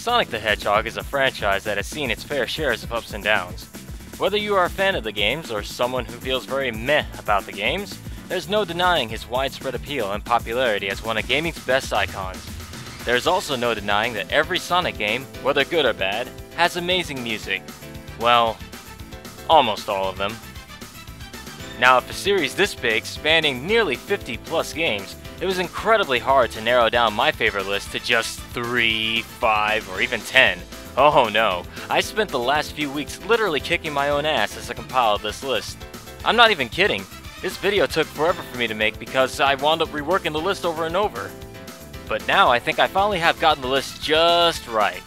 Sonic the Hedgehog is a franchise that has seen its fair shares of ups and downs. Whether you are a fan of the games or someone who feels very meh about the games, there's no denying his widespread appeal and popularity as one of gaming's best icons. There's also no denying that every Sonic game, whether good or bad, has amazing music. Well, almost all of them. Now, if a series this big, spanning nearly 50 plus games, it was incredibly hard to narrow down my favorite list to just 3, 5, or even 10. Oh no, I spent the last few weeks literally kicking my own ass as I compiled this list. I'm not even kidding, this video took forever for me to make because I wound up reworking the list over and over. But now I think I finally have gotten the list just right.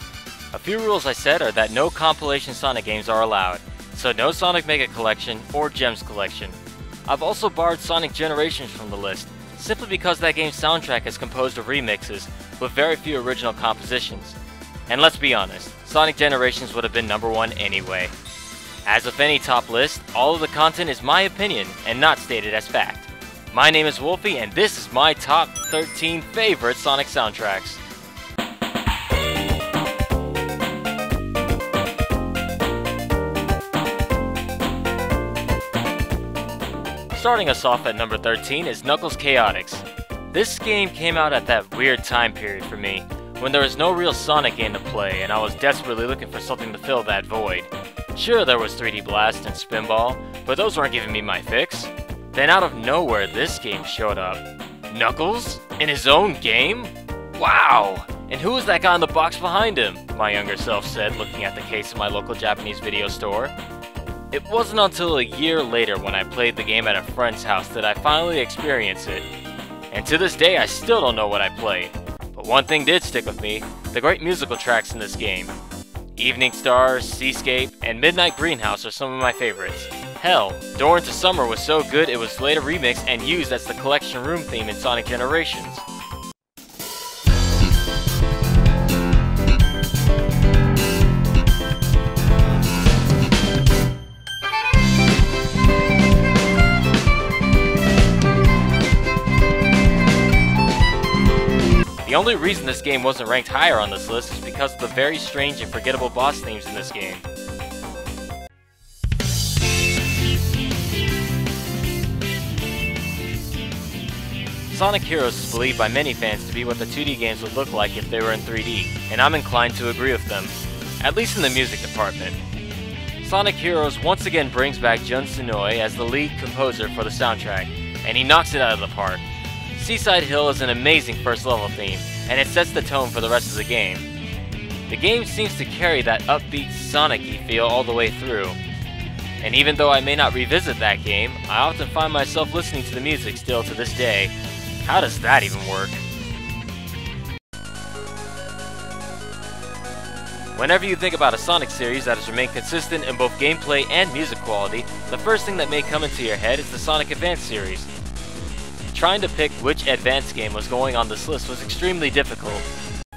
A few rules I set are that no compilation Sonic games are allowed, so no Sonic Mega Collection or Gems Collection. I've also barred Sonic Generations from the list, simply because that game's soundtrack is composed of remixes with very few original compositions. And let's be honest, Sonic Generations would have been number 1 anyway. As with any top list, all of the content is my opinion and not stated as fact. My name is Wolfie and this is my top 13 favorite Sonic soundtracks. Starting us off at number 13 is Knuckles Chaotix. This game came out at that weird time period for me, when there was no real Sonic game to play and I was desperately looking for something to fill that void. Sure, there was 3D Blast and Spinball, but those weren't giving me my fix. Then out of nowhere, this game showed up. Knuckles? In his own game? Wow! And who was that guy in the box behind him? My younger self said, looking at the case in my local Japanese video store. It wasn't until a year later when I played the game at a friend's house that I finally experienced it. And to this day I still don't know what I played. But one thing did stick with me, the great musical tracks in this game. Evening Star, Seascape, and Midnight Greenhouse are some of my favorites. Hell, Door into Summer was so good it was later remixed and used as the collection room theme in Sonic Generations. The only reason this game wasn't ranked higher on this list is because of the very strange and forgettable boss themes in this game. Sonic Heroes is believed by many fans to be what the 2D games would look like if they were in 3D, and I'm inclined to agree with them, at least in the music department. Sonic Heroes once again brings back Jun Senoue as the lead composer for the soundtrack, and he knocks it out of the park. Seaside Hill is an amazing first level theme, and it sets the tone for the rest of the game. The game seems to carry that upbeat Sonic-y feel all the way through. And even though I may not revisit that game, I often find myself listening to the music still to this day. How does that even work? Whenever you think about a Sonic series that has remained consistent in both gameplay and music quality, the first thing that may come into your head is the Sonic Advance series. Trying to pick which Advance game was going on this list was extremely difficult.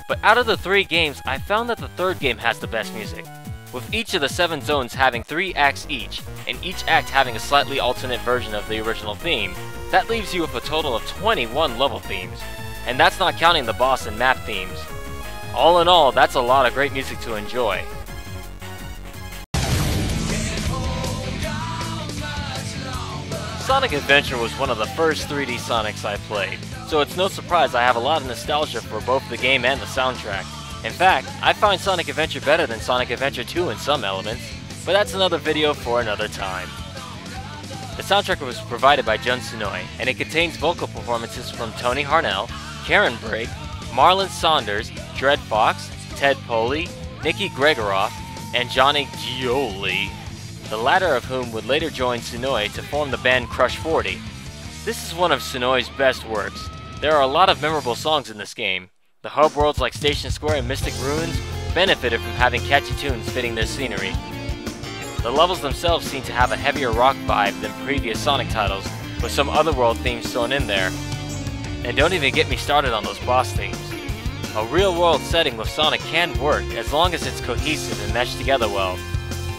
But out of the 3 games, I found that the third game has the best music. With each of the 7 zones having 3 acts each, and each act having a slightly alternate version of the original theme, that leaves you with a total of 21 level themes. And that's not counting the boss and map themes. All in all, that's a lot of great music to enjoy. Sonic Adventure was one of the first 3D Sonics I played, so it's no surprise I have a lot of nostalgia for both the game and the soundtrack. In fact, I find Sonic Adventure better than Sonic Adventure 2 in some elements, but that's another video for another time. The soundtrack was provided by Jun Senoue, and it contains vocal performances from Tony Harnell, Karen Brigg, Marlon Saunders, Dred Fox, Ted Poley, Nikki Gregoroff, and Johnny Gioli, the latter of whom would later join Senoue to form the band Crush 40. This is one of Senoue's best works. There are a lot of memorable songs in this game. The hub worlds like Station Square and Mystic Ruins benefited from having catchy tunes fitting their scenery. The levels themselves seem to have a heavier rock vibe than previous Sonic titles, with some otherworld themes thrown in there. And don't even get me started on those boss themes. A real-world setting with Sonic can work as long as it's cohesive and meshed together well.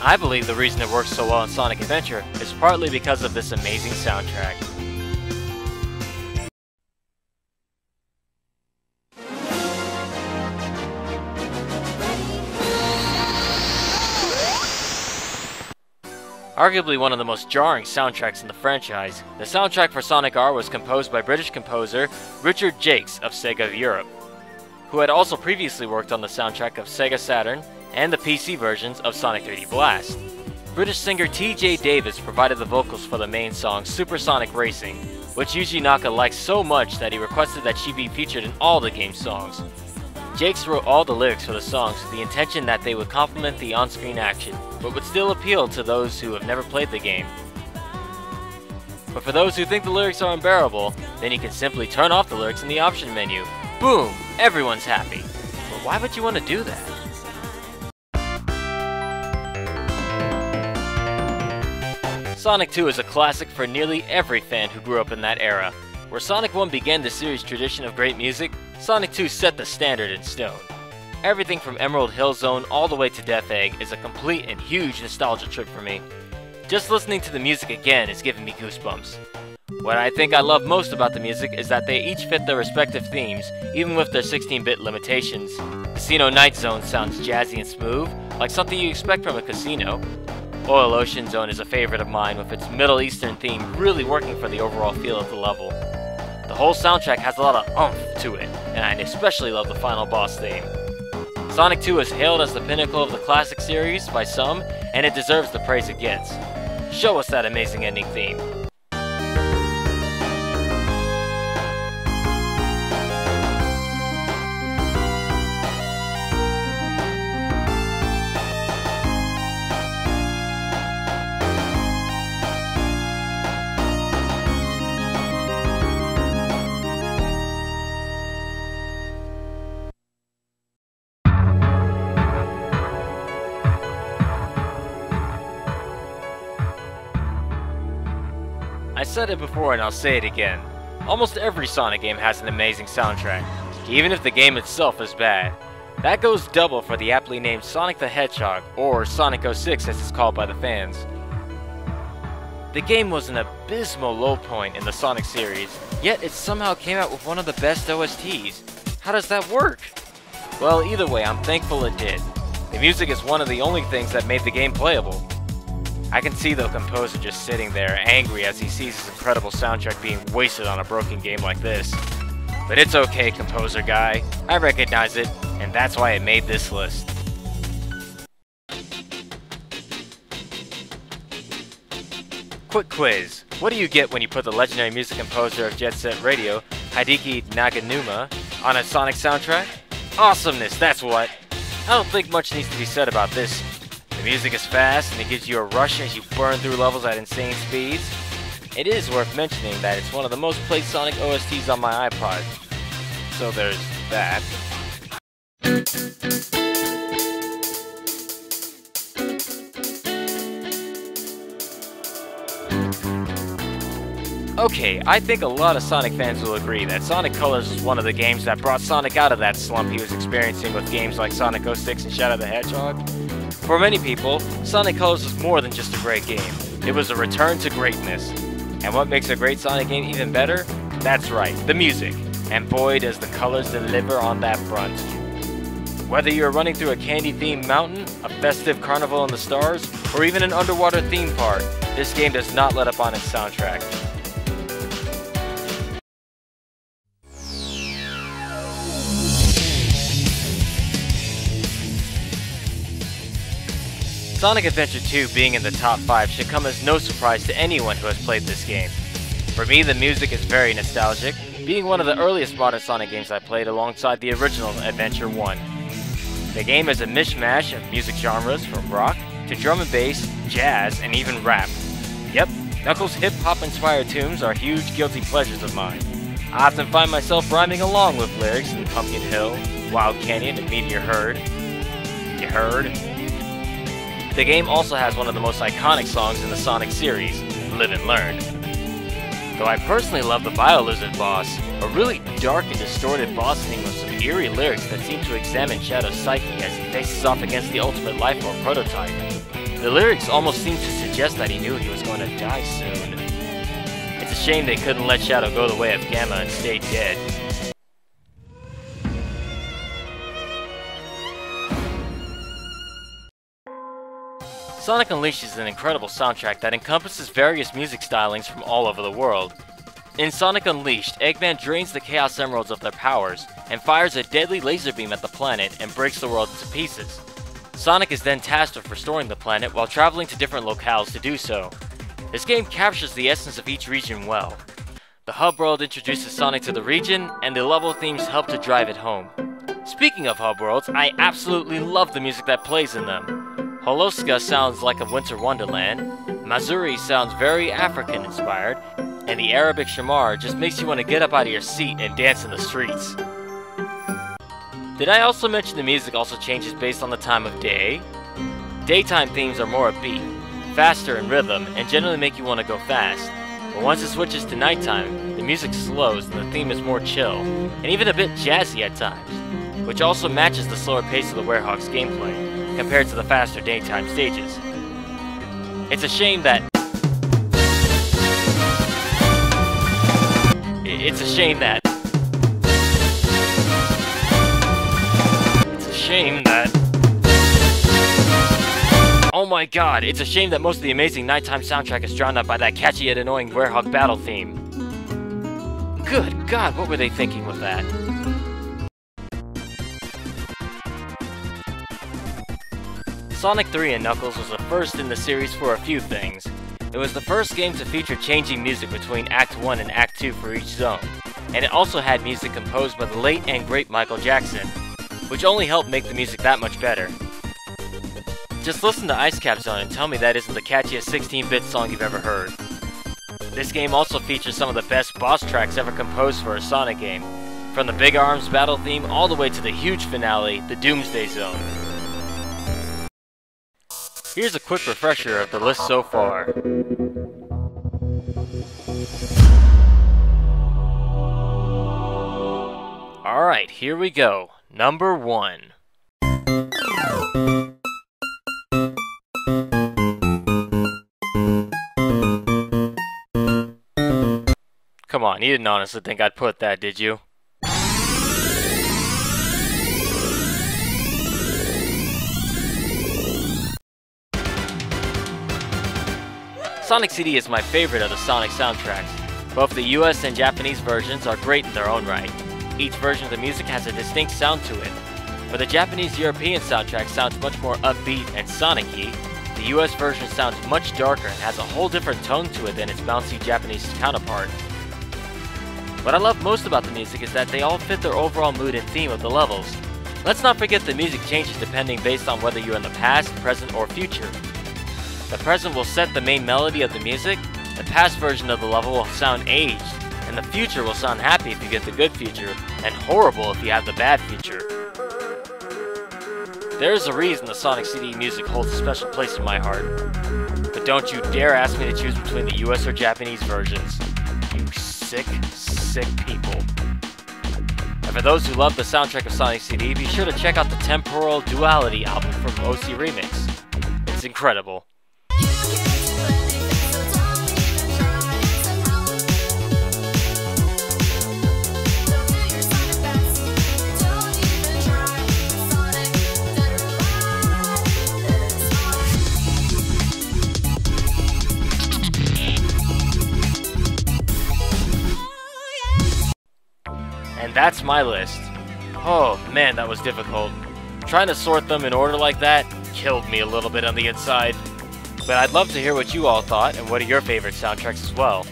I believe the reason it works so well in Sonic Adventure is partly because of this amazing soundtrack. Arguably one of the most jarring soundtracks in the franchise, the soundtrack for Sonic R was composed by British composer Richard Jacques of Sega Europe, who had also previously worked on the soundtrack of Sega Saturn and the PC versions of Sonic 3D Blast. British singer T.J. Davis provided the vocals for the main song Supersonic Racing, which Yuji Naka liked so much that he requested that she be featured in all the game's songs. Jacques wrote all the lyrics for the songs with the intention that they would complement the on-screen action, but would still appeal to those who have never played the game. But for those who think the lyrics are unbearable, then you can simply turn off the lyrics in the option menu. Boom! Everyone's happy. But why would you want to do that? Sonic 2 is a classic for nearly every fan who grew up in that era. Where Sonic 1 began the series' tradition of great music, Sonic 2 set the standard in stone. Everything from Emerald Hill Zone all the way to Death Egg is a complete and huge nostalgia trip for me. Just listening to the music again is giving me goosebumps. What I think I love most about the music is that they each fit their respective themes, even with their 16-bit limitations. Casino Night Zone sounds jazzy and smooth, like something you expect from a casino. Oil Ocean Zone is a favorite of mine, with its Middle Eastern theme really working for the overall feel of the level. The whole soundtrack has a lot of oomph to it, and I especially love the final boss theme. Sonic 2 is hailed as the pinnacle of the classic series by some, and it deserves the praise it gets. Show us that amazing ending theme. I said it before and I'll say it again. Almost every Sonic game has an amazing soundtrack, even if the game itself is bad. That goes double for the aptly named Sonic the Hedgehog, or Sonic 06 as it's called by the fans. The game was an abysmal low point in the Sonic series, yet it somehow came out with one of the best OSTs. How does that work? Well, either way, I'm thankful it did. The music is one of the only things that made the game playable. I can see the composer just sitting there, angry as he sees his incredible soundtrack being wasted on a broken game like this. But it's okay, composer guy. I recognize it, and that's why I made this list. Quick quiz. What do you get when you put the legendary music composer of Jet Set Radio, Hideki Naganuma, on a Sonic soundtrack? Awesomeness, that's what! I don't think much needs to be said about this. The music is fast and it gives you a rush as you burn through levels at insane speeds. It is worth mentioning that it's one of the most played Sonic OSTs on my iPod. So there's that. Okay, I think a lot of Sonic fans will agree that Sonic Colors was one of the games that brought Sonic out of that slump he was experiencing with games like Sonic 06 and Shadow the Hedgehog. For many people, Sonic Colors was more than just a great game. It was a return to greatness. And what makes a great Sonic game even better? That's right, the music. And boy, does the colors deliver on that front. Whether you're running through a candy-themed mountain, a festive carnival in the stars, or even an underwater theme park, this game does not let up on its soundtrack. Sonic Adventure 2 being in the top 5 should come as no surprise to anyone who has played this game. For me, the music is very nostalgic, being one of the earliest modern Sonic games I played alongside the original Adventure 1. The game is a mishmash of music genres from rock to drum and bass, jazz, and even rap. Yep, Knuckles' hip-hop inspired tunes are huge guilty pleasures of mine. I often find myself rhyming along with lyrics in Pumpkin Hill, Wild Canyon, and Meteor Herd. You heard? The game also has one of the most iconic songs in the Sonic series, Live and Learn. Though I personally love the Bio-Lizard boss, a really dark and distorted boss theme with some eerie lyrics that seem to examine Shadow's psyche as he faces off against the ultimate life form prototype. The lyrics almost seem to suggest that he knew he was going to die soon. It's a shame they couldn't let Shadow go the way of Gamma and stay dead. Sonic Unleashed is an incredible soundtrack that encompasses various music stylings from all over the world. In Sonic Unleashed, Eggman drains the Chaos Emeralds of their powers, and fires a deadly laser beam at the planet and breaks the world into pieces. Sonic is then tasked with restoring the planet while traveling to different locales to do so. This game captures the essence of each region well. The hub world introduces Sonic to the region, and the level themes help to drive it home. Speaking of hub worlds, I absolutely love the music that plays in them. Holoska sounds like a winter wonderland, Mazuri sounds very African-inspired, and the Arabic Shamar just makes you want to get up out of your seat and dance in the streets. Did I also mention the music also changes based on the time of day? Daytime themes are more upbeat, faster in rhythm, and generally make you want to go fast. But once it switches to nighttime, the music slows and the theme is more chill, and even a bit jazzy at times, which also matches the slower pace of the Werehog's gameplay, compared to the faster daytime stages. It's a shame that Oh my god, it's a shame that most of the amazing nighttime soundtrack is drowned out by that catchy yet annoying Werehog battle theme. Good god, what were they thinking with that? Sonic 3 and Knuckles was the first in the series for a few things. It was the first game to feature changing music between Act 1 and Act 2 for each zone, and it also had music composed by the late and great Michael Jackson, which only helped make the music that much better. Just listen to Ice Cap Zone and tell me that isn't the catchiest 16-bit song you've ever heard. This game also features some of the best boss tracks ever composed for a Sonic game, from the Big Arms battle theme all the way to the huge finale, the Doomsday Zone. Here's a quick refresher of the list so far. Alright, here we go. Number 1. Come on, you didn't honestly think I'd put that, did you? Sonic CD is my favorite of the Sonic soundtracks. Both the US and Japanese versions are great in their own right. Each version of the music has a distinct sound to it. Where the Japanese-European soundtrack sounds much more upbeat and Sonic-y, the US version sounds much darker and has a whole different tone to it than its bouncy Japanese counterpart. What I love most about the music is that they all fit their overall mood and theme of the levels. Let's not forget the music changes depending based on whether you're in the past, present, or future. The present will set the main melody of the music, the past version of the level will sound aged, and the future will sound happy if you get the good future, and horrible if you have the bad future. There is a reason the Sonic CD music holds a special place in my heart. But don't you dare ask me to choose between the US or Japanese versions. You sick, sick people. And for those who love the soundtrack of Sonic CD, be sure to check out the Temporal Duality album from OC Remix. It's incredible. And that's my list. Oh man, that was difficult. Trying to sort them in order like that killed me a little bit on the inside. But I'd love to hear what you all thought and what are your favorite soundtracks as well.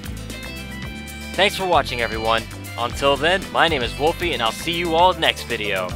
Thanks for watching everyone. Until then, my name is Wolfie and I'll see you all next video.